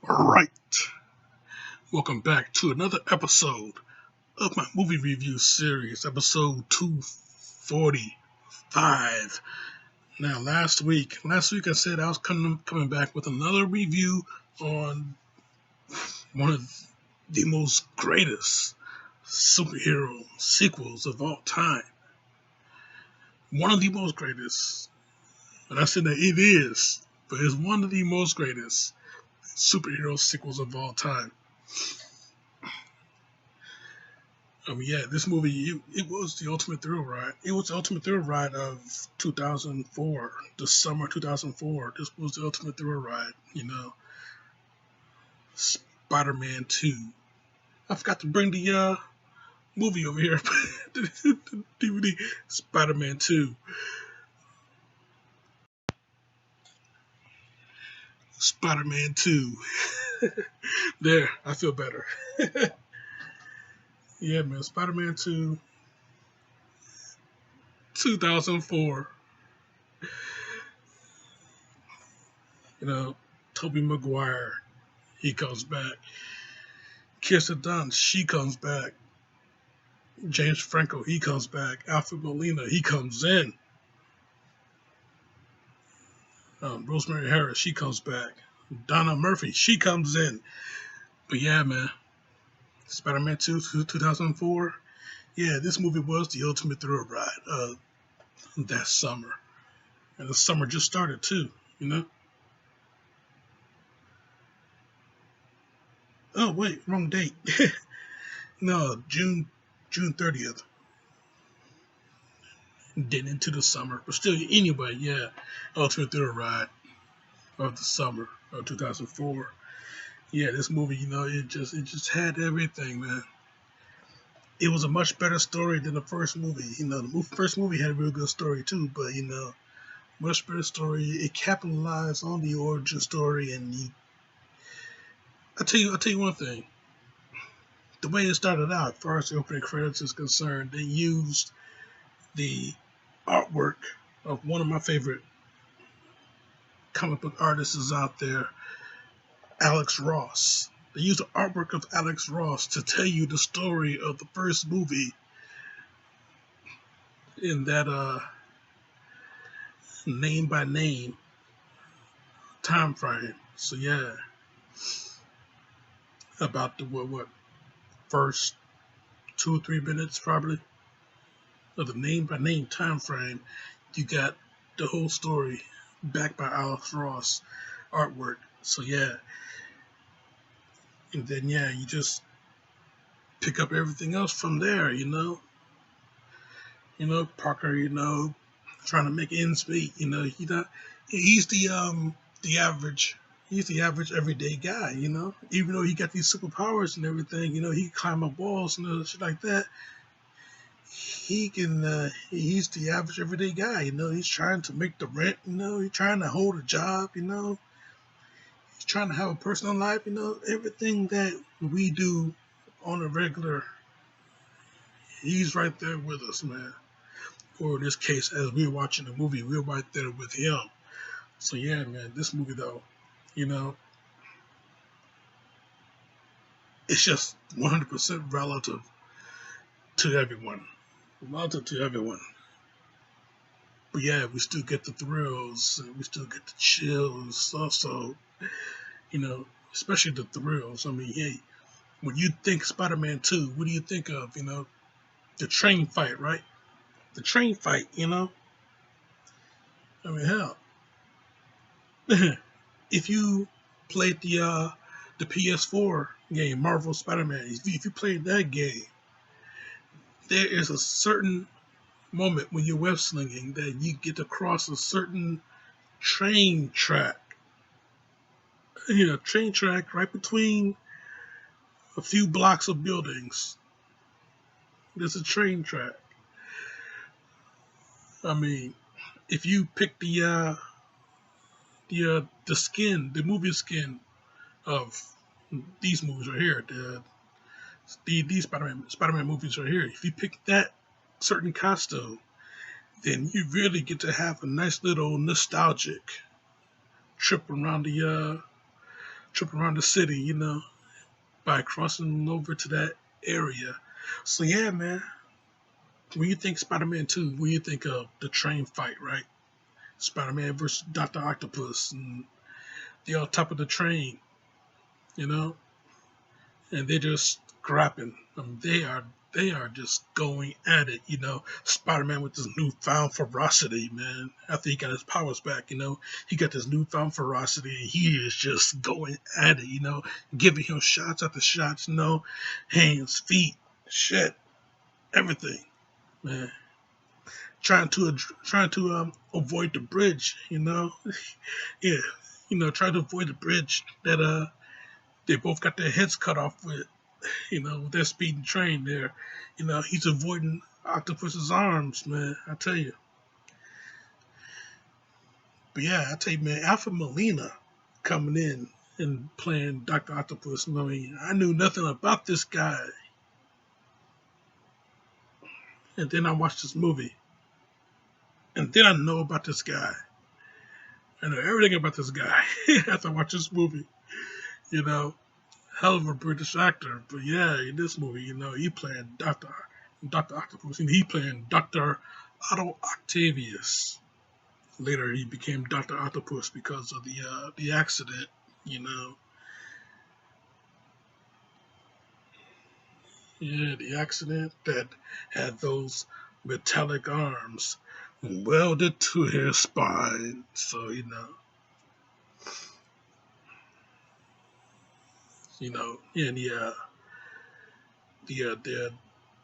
All right, welcome back to another episode of my movie review series, episode 245. Now, last week I said I was coming back with another review on one of the most greatest superhero sequels of all time. One of the most greatest, and I said that it is, but it's one of the most greatest superhero sequels of all time. This movie, it was the ultimate thrill ride. It was the ultimate thrill ride of 2004, the summer 2004. This was the ultimate thrill ride, Spider-Man 2. I forgot to bring the movie over here, the DVD, Spider-Man 2. Spider-Man 2. There, I feel better. Yeah, man, Spider-Man 2, 2004. Tobey Maguire, he comes back. Kirsten Dunst, she comes back. James Franco, he comes back. Alfred Molina, he comes in. Rosemary Harris, she comes back. Donna Murphy, she comes in. But yeah, man, Spider-Man 2, 2004. Yeah, this movie was the ultimate thrill ride that summer. And the summer just started too, Oh, wait, wrong date. No, June 30th. Then into the summer. But still, anyway, yeah, ultimate thrill ride of the summer of 2004. Yeah, this movie, it just had everything, man. It was a much better story than the first movie. The first movie had a real good story too, but much better story. It capitalized on the origin story, and I'll tell you one thing. The way it started out, as far as the opening credits is concerned, they used the artwork of one of my favorite comic book artists out there, Alex Ross. They used the artwork of Alex Ross to tell you the story of the first movie in that name by name time frame. So yeah, about the what first 2 or 3 minutes probably of the name by name time frame, you got the whole story backed by Alex Ross artwork. So yeah, and then you just pick up everything else from there. Parker, trying to make ends meet. He's the average. He's the average everyday guy. Even though he got these superpowers and everything, he can climb up walls and shit like that. He can. He's the average everyday guy. He's trying to make the rent. He's trying to hold a job. He's trying to have a personal life. Everything that we do on a regular. He's right there with us, man. Or in this case, as we're watching the movie, we're right there with him. So yeah, man, this movie though, it's just 100% relative to everyone. Relative to everyone. But yeah, we still get the thrills, and we still get the chills also, especially the thrills. I mean, hey, when you think Spider-Man 2, what do you think of, the train fight, right? The train fight, I mean, hell, if you played the PS4 game, Marvel Spider-Man, if you played that game, there is a certain moment when you're web slinging that you get to cross a certain train track. Train track right between a few blocks of buildings. There's a train track. I mean, if you pick the skin, the movie skin of these movies right here, these Spider-Man movies right here, if you pick that certain costume, then you really get to have a nice little nostalgic trip around trip around the city, by crossing over to that area. So yeah, man. When you think Spider-Man 2, when you think of the train fight, right? Spider-Man versus Dr. Octopus, and they're on top of the train, you know, and they're just scrapping. They are just going at it, Spider-Man with this newfound ferocity, man. After he got his powers back, he got this newfound ferocity, and he is just going at it, giving him shots after shots, hands, feet, shit, everything, man. Trying to avoid the bridge, yeah, trying to avoid the bridge that they both got their heads cut off with, with their speeding train there. He's avoiding Octopus's arms, man. I tell you. But yeah, I tell you, man, Alfred Molina coming in and playing Dr. Octopus. I mean, I knew nothing about this guy. And then I watched this movie. And then I know about this guy. I know everything about this guy after I watched this movie. Hell of a British actor. But yeah, in this movie, he playing Dr. Octopus, and he playing Dr. Otto Octavius. Later, he became Dr. Octopus because of the accident. Yeah, the accident that had those metallic arms welded to his spine. So and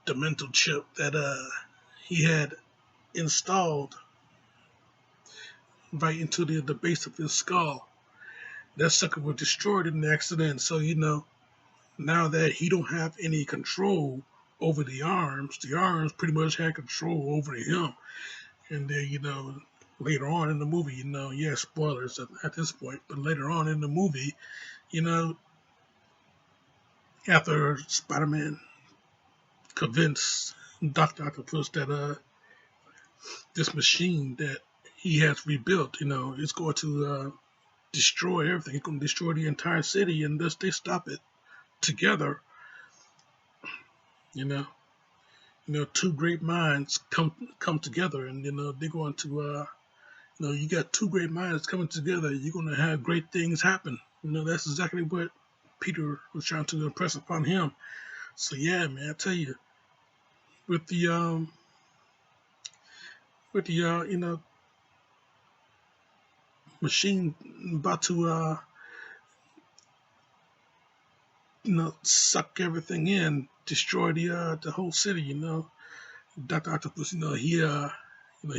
the mental chip that he had installed right into the base of his skull. That sucker was destroyed in the accident. So now that he don't have any control over the arms pretty much had control over him. And then later on in the movie, yeah, spoilers at this point, but later on in the movie, you know, after Spider-Man convinced Dr. Octopus that this machine that he has rebuilt, is going to destroy everything. It's going to destroy the entire city, and thus they stop it together. Two great minds come together, and they're going to you got two great minds coming together. You're going to have great things happen. That's exactly what Peter was trying to impress upon him. So yeah, man, I tell you, with the machine about to suck everything in, destroy the whole city. Dr. Octopus, he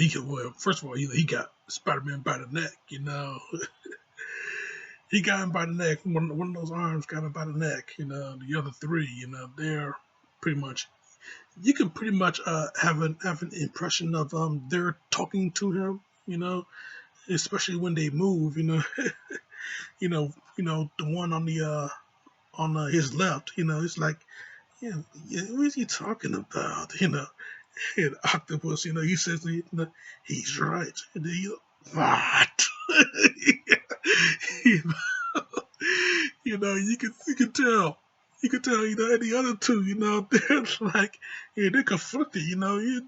could, well, first of all, he got Spider-Man by the neck. He got him by the neck. One of those arms got him by the neck. The other three, they're pretty much. You can pretty much have an impression of they're talking to him. Especially when they move. The one on the on his left. It's like, what is he talking about? And Octopus, he says, he's right. And then what? you know, you can tell. You can tell, and the other two, they're like, yeah, they're conflicted, what are you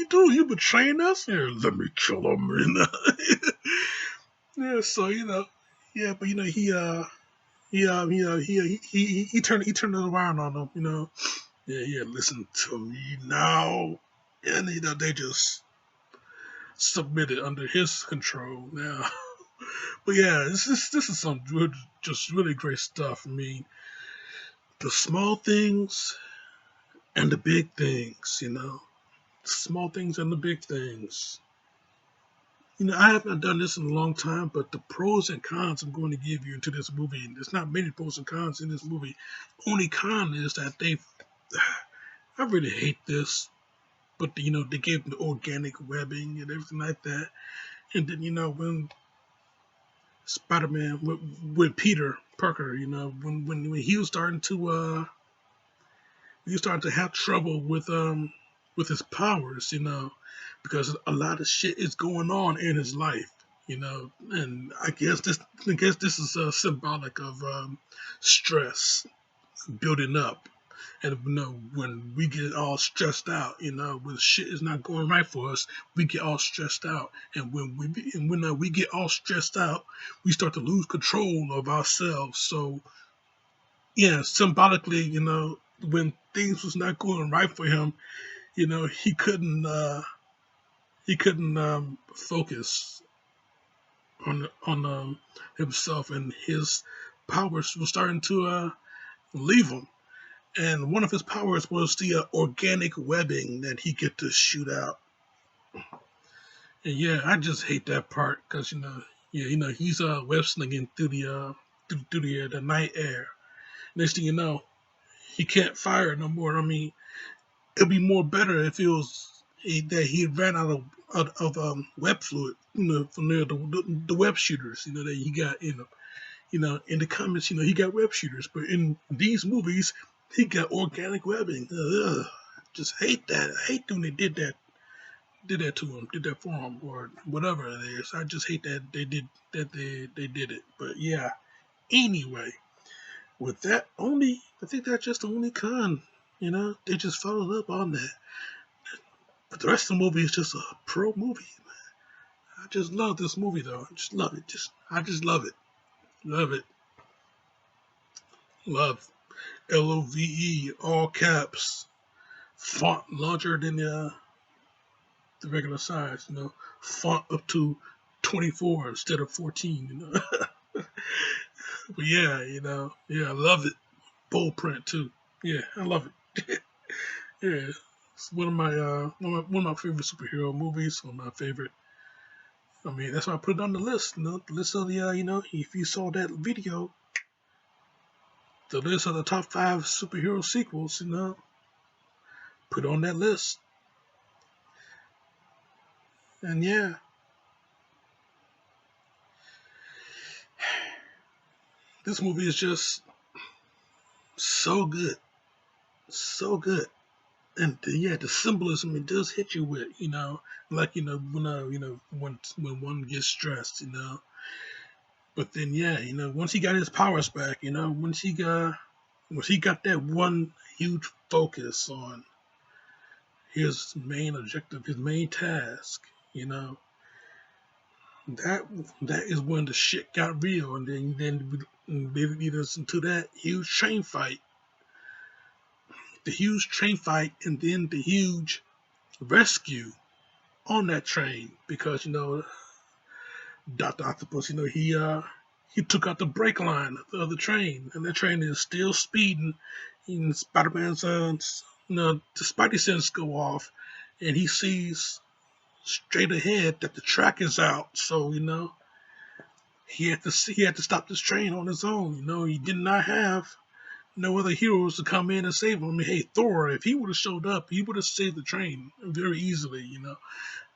doing? You betraying us? Here, let me kill him, Yeah, so, yeah, but, he turned it around on them, Yeah, listen to me now. And, they just submitted under his control now. But yeah, this is some good, just really great stuff. I mean, the small things and the big things, the small things and the big things. I have not done this in a long time, but the pros and cons I'm going to give you into this movie, and there's not many pros and cons in this movie. Only con is that I really hate this, but they gave them the organic webbing and everything like that. And then, when Spider-Man with Peter Parker, when he was starting to have trouble with his powers, because a lot of shit is going on in his life. And I guess this is symbolic of stress building up. And when we get all stressed out, when shit is not going right for us, we get all stressed out. And when we get all stressed out, we start to lose control of ourselves. So yeah, symbolically, when things was not going right for him, he couldn't focus on himself, and his powers were starting to leave him. And one of his powers was the organic webbing that he get to shoot out. And yeah, I just hate that part because yeah, he's web slinging through the night air. Next thing you know, he can't fire no more. I mean, it'd be more better if it was that he ran out of web fluid, from the web shooters, that he got, in the comics, he got web shooters, but in these movies, he got organic webbing. Ugh, just hate that. I hate when they did that to him, did that for him, or whatever it is. I just hate that they did it. But yeah, anyway, with that only, I think that's just the only con. They just followed up on that. But the rest of the movie is just a pro movie. I just love this movie though. I just love it. I just love it. Love it. Love. LOVE, all caps. Font larger than the regular size. Font up to 24 instead of 14. But yeah, yeah, I love it. Bold print too. Yeah, I love it. Yeah, it's one of my favorite superhero movies. One of my favorite. I mean, that's why I put it on the list. The list of the if you saw that video, the list of the top 5 superhero sequels. Put on that list. And yeah, this movie is just so good, so good. And yeah, the symbolism it does hit you with, like when one gets stressed, But then yeah, once he got his powers back, once he got that one huge focus on his main objective, his main task, that that is when the shit got real, and then they lead us into that huge train fight, and then the huge rescue on that train because Doctor Octopus, he took out the brake line of the train, and that train is still speeding. And Spider-Man's the Spidey sense go off, and he sees straight ahead that the track is out. So he had to stop this train on his own. He did not have no other heroes to come in and save him. I mean, hey, Thor, if he would have showed up, he would have saved the train very easily.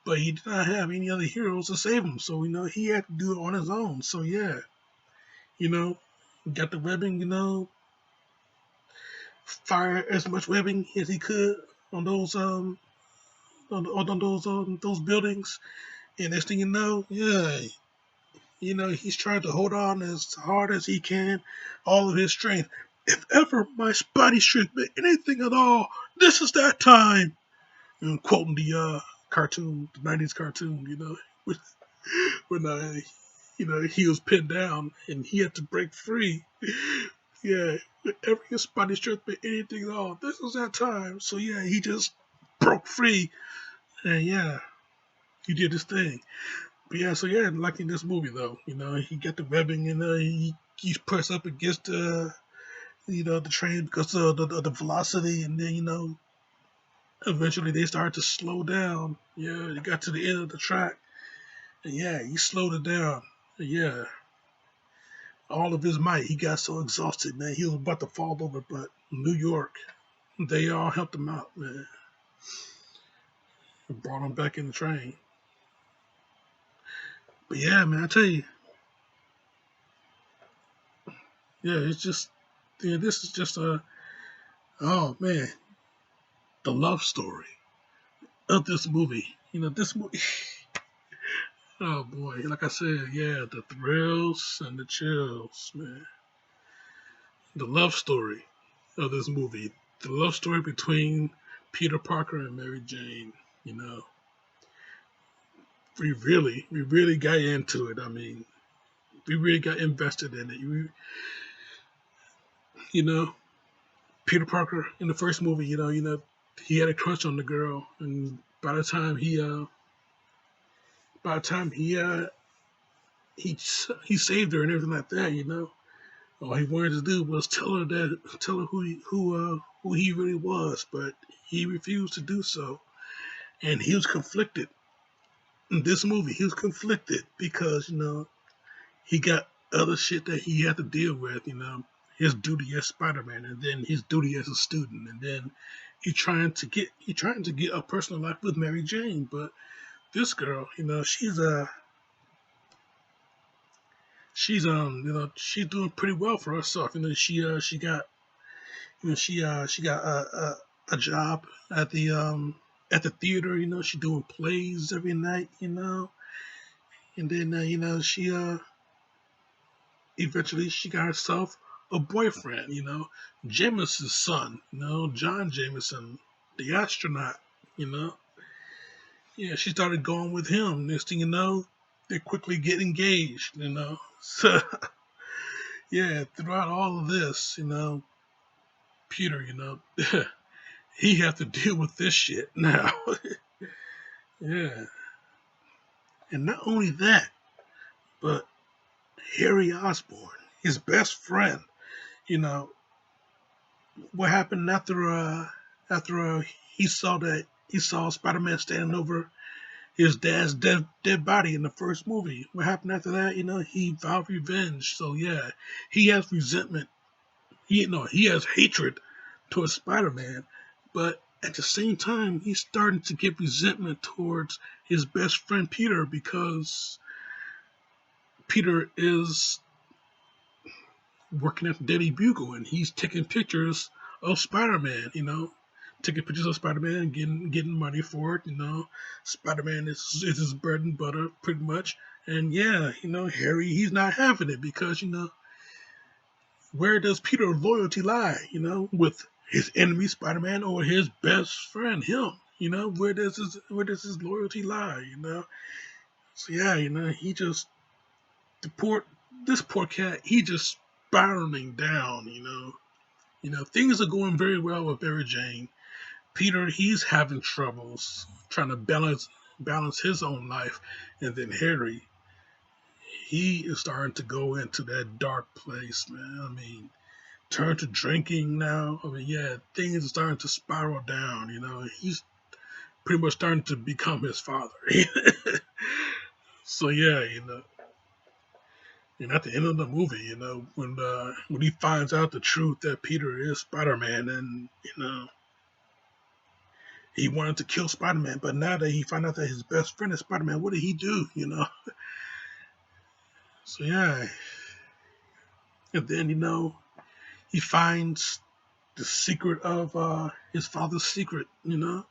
But he did not have any other heroes to save him, so he had to do it on his own. So yeah, got the webbing, fire as much webbing as he could on those buildings, and next thing you know, yeah, he's trying to hold on as hard as he can, all of his strength. If ever my Spidey strength meant anything at all, this is that time. And quoting the cartoon, the '90s cartoon, when he was pinned down and he had to break free. Yeah, every Spidey strength meant anything at all. This was that time. So yeah, he just broke free, and yeah, he did his thing. But yeah, so yeah, like in this movie though, he got the webbing and he's pressed up against the train because of the velocity, and then eventually they started to slow down. Yeah, they got to the end of the track, and yeah, he slowed it down. And yeah, all of his might, he got so exhausted, man, he was about to fall over. But New York, they all helped him out, man, and brought him back in the train. But yeah, man, I tell you, yeah, it's just, yeah, this is just oh man, the love story of this movie. This movie, Oh boy, like I said, yeah, the thrills and the chills, man. The love story of this movie, the love story between Peter Parker and Mary Jane. You know, we really got into it. I mean, we really got invested in it. You know, Peter Parker in the first movie, he had a crush on the girl, and by the time he saved her and everything like that, all he wanted to do was tell her who he really was, but he refused to do so, and he was conflicted in this movie. He was conflicted because he got other shit that he had to deal with, his duty as Spider-Man, and then his duty as a student, and then he trying to get a personal life with Mary Jane. But this girl, she's doing pretty well for herself. She got a job at the theater. She doing plays every night. And then she eventually she got herself a boyfriend. Jameson's son. John Jameson, the astronaut. You know, yeah, she started going with him. Next thing you know, they quickly get engaged. So yeah, throughout all of this, Peter, he have to deal with this shit now. Yeah, and not only that, but Harry Osborn, his best friend. You know what happened after he saw Spider-Man standing over his dad's dead body in the first movie. What happened after that? He vowed revenge. So yeah, he has resentment. He has hatred towards Spider-Man, but at the same time, he's starting to get resentment towards his best friend Peter because Peter is working at the Daily Bugle and he's taking pictures of Spider-Man. Taking pictures of Spider-Man and getting money for it. Spider-Man is his bread and butter pretty much. And yeah, Harry, he's not having it because where does Peter's loyalty lie? With his enemy Spider-Man or his best friend him? Where does his loyalty lie? So yeah, he just the poor this poor cat, he just spiraling down. Things are going very well with Mary Jane. Peter, he's having troubles trying to balance his own life, and then Harry, he is starting to go into that dark place, man. I mean, turn to drinking now. I mean, yeah, things are starting to spiral down. He's pretty much starting to become his father. So yeah, and at the end of the movie, when he finds out the truth that Peter is Spider-Man, and he wanted to kill Spider-Man, but now that he found out that his best friend is Spider-Man, what did he do? So yeah, and then he finds the secret of his father's secret. The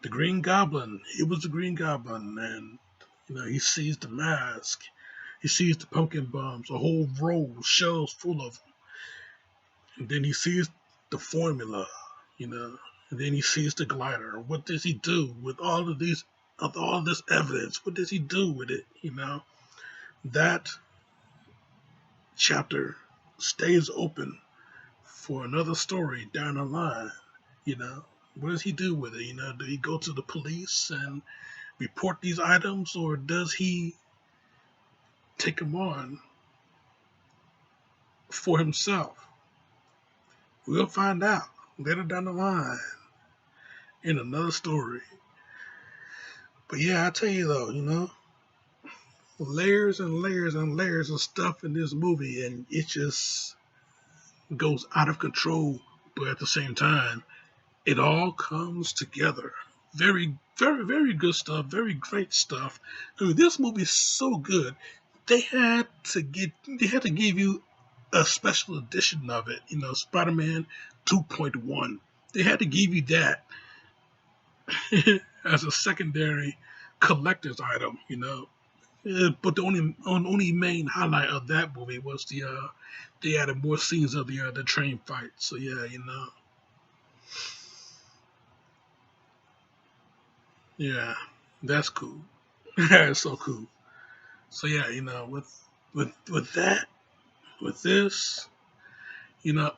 Green Goblin. He was the Green Goblin, and he sees the mask. He sees the pumpkin bombs, a whole row, shelves full of them. And then he sees the formula, you know. And then he sees the glider. What does he do with all this evidence? What does he do with it? That chapter stays open for another story down the line. What does he do with it? Do he go to the police and report these items, or does he take them on for himself? We'll find out later down the line in another story. But yeah, I tell you though, layers and layers and layers of stuff in this movie, and it just goes out of control. But at the same time, it all comes together. Very, very, very good stuff. Very great stuff. I mean, this movie is so good. They had to give you a special edition of it. Spider-Man 2.1. They had to give you that as a secondary collector's item. But the only main highlight of that movie was they added more scenes of the train fight. So yeah, yeah, that's cool. It's so cool. So yeah, with that, with this, you know,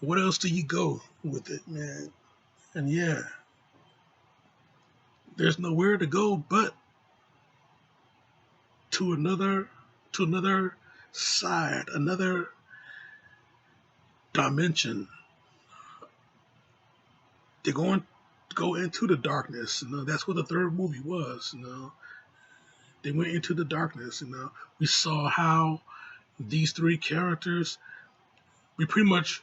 what else do you go with it, man? And yeah, there's nowhere to go but to another to another side, another dimension. They're going to go into the darkness. That's what the third movie was. They went into the darkness. We saw how these three characters. We pretty much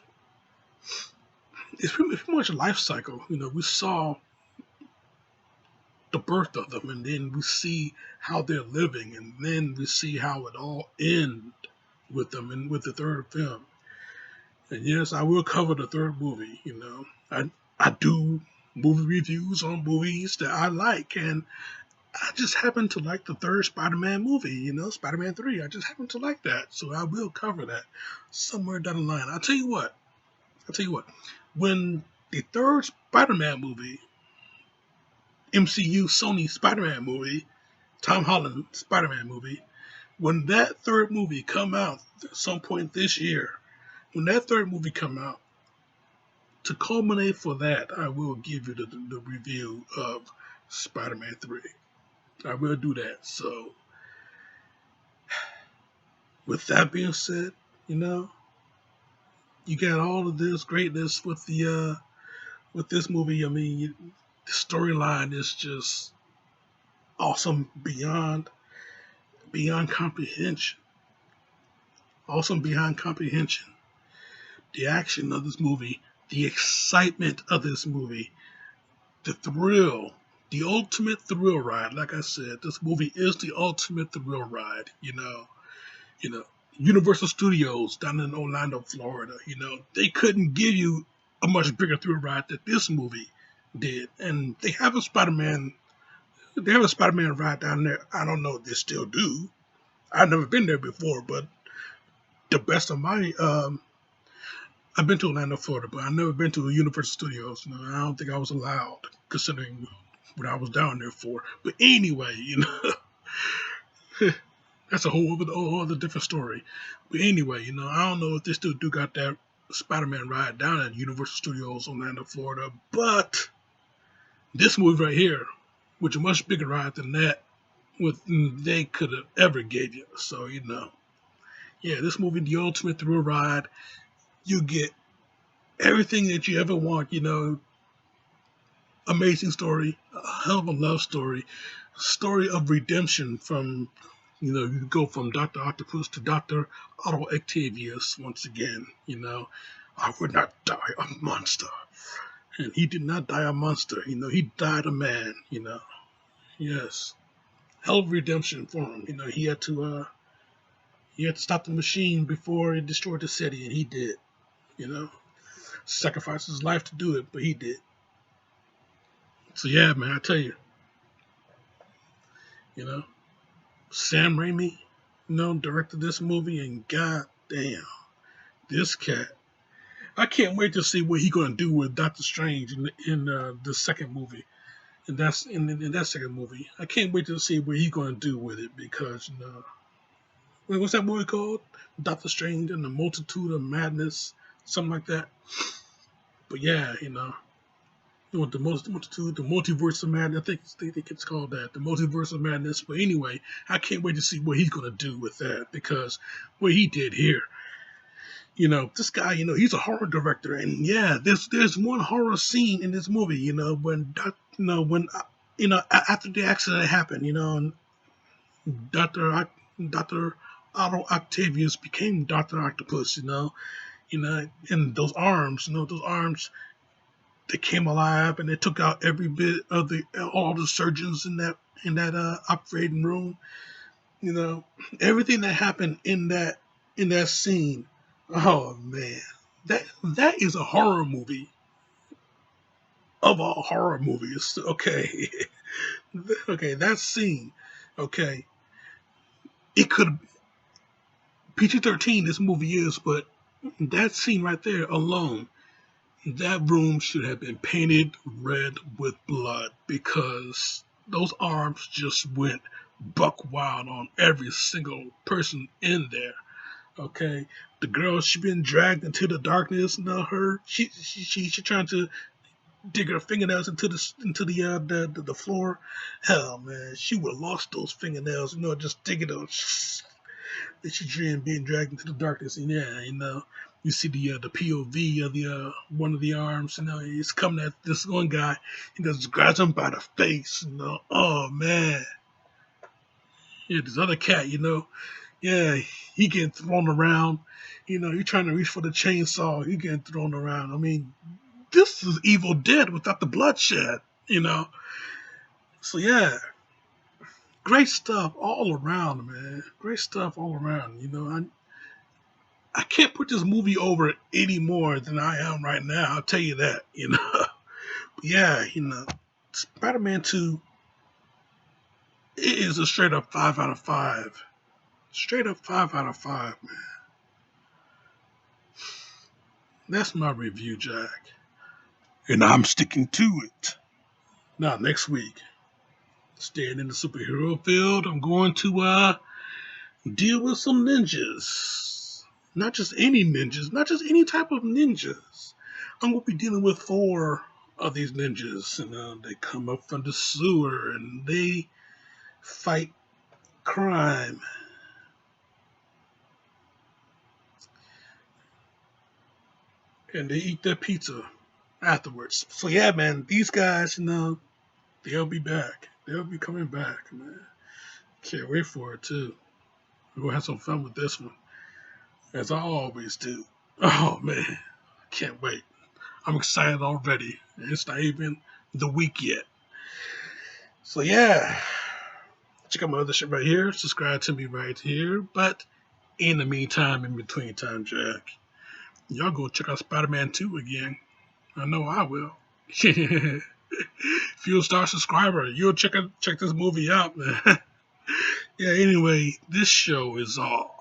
pretty much a life cycle. We saw the birth of them, and then we see how they're living, and then we see how it all ends with them and with the third film. And yes, I will cover the third movie. I do movie reviews on movies that I like, and I just happen to like the third Spider-Man movie. Spider-Man 3. I just happen to like that, so I will cover that somewhere down the line. I'll tell you what. When the third Spider-Man movie, MCU Sony Spider-Man movie, Tom Holland Spider-Man movie, when that third movie come out at some point this year, when that third movie come out, to culminate for that, I will give you the review of Spider-Man 3. I will do that. So, with that being said, you know, you got all of this greatness with this movie. I mean, the storyline is just awesome beyond comprehension. Awesome beyond comprehension. The action of this movie, the excitement of this movie, the thrill, the ultimate thrill ride. Like I said, this movie is the ultimate thrill ride. You know, Universal Studios down in Orlando, Florida. They couldn't give you a much bigger thrill ride that this movie did, and they have a Spider-Man. They have a Spider-Man ride down there. I don't know if they still do. I've never been there before, but the best of my I've been to Orlando, Florida, but I've never been to Universal Studios. I don't think I was allowed, considering what I was down there for. But anyway, that's a whole other different story. But anyway, I don't know if they still do got that Spider-Man ride down at Universal Studios, Orlando, Florida. But this movie right here, which is a much bigger ride than that, what they could have ever gave you. So yeah, this movie, the ultimate thrill ride. You get everything that you ever want. Amazing story, a hell of a love story of redemption from, you go from Dr. Octopus to Dr. Otto Octavius once again. I would not die a monster. And he did not die a monster. He died a man. Yes. Hell of redemption for him. He had to stop the machine before it destroyed the city, and he did. You know, sacrificed his life to do it, but he did. So yeah, man, I tell you, you know, Sam Raimi, directed this movie, and god damn, this cat. I can't wait to see what he's gonna do with Doctor Strange in the second movie. And that's in that second movie. I can't wait to see what he's gonna do with it because wait, what's that movie called? Doctor Strange and the Multitude of Madness, something like that. But yeah, with the multiverse of madness. I think it's called that, the multiverse of madness. But anyway, I can't wait to see what he's gonna do with that because what he did here, this guy, he's a horror director, and yeah, there's one horror scene in this movie, after the accident happened, and Doctor Otto Octavius became Doctor Octopus, and those arms they came alive and they took out every bit of all the surgeons in that operating room. You know, everything that happened in that scene. Oh man, that is a horror movie of all horror movies. Okay, okay, that scene. Okay, it could PG-13. This movie is, but that scene right there alone, that room should have been painted red with blood because those arms just went buck wild on every single person in there. Okay, the girl, she been dragged into the darkness. Now her she trying to dig her fingernails into the floor. Hell, man, she would have lost those fingernails. Just digging those. That she dreamed being dragged into the darkness. And yeah, you see the POV of the one of the arms. He's coming at this one guy. He just grabs him by the face. Oh man. Yeah, this other cat. Yeah, he getting thrown around. He trying to reach for the chainsaw. He getting thrown around. I mean, this is Evil Dead without the bloodshed. So yeah, great stuff all around, man. Great stuff all around. I can't put this movie over any more than I am right now. I'll tell you that. But yeah, Spider-Man 2, it is a straight up 5 out of 5. Straight up 5 out of 5, man. That's my review, Jack. And I'm sticking to it. Now, next week, staying in the superhero field, I'm going to deal with some ninjas. Not just any ninjas, not just any type of ninjas. I'm going to be dealing with 4 of these ninjas. They come up from the sewer and they fight crime. And they eat their pizza afterwards. So yeah, man, these guys, they'll be back. They'll be coming back, man. Can't wait for it too. We're gonna have some fun with this one, as I always do. Oh man, can't wait. I'm excited already. It's not even the week yet. So yeah, check out my other shit right here. Subscribe to me right here. But in the meantime, in between time, Jack, y'all go check out Spider-Man 2 again. I know I will. If you're a star subscriber, you'll check this movie out, man. Yeah, anyway, this show is all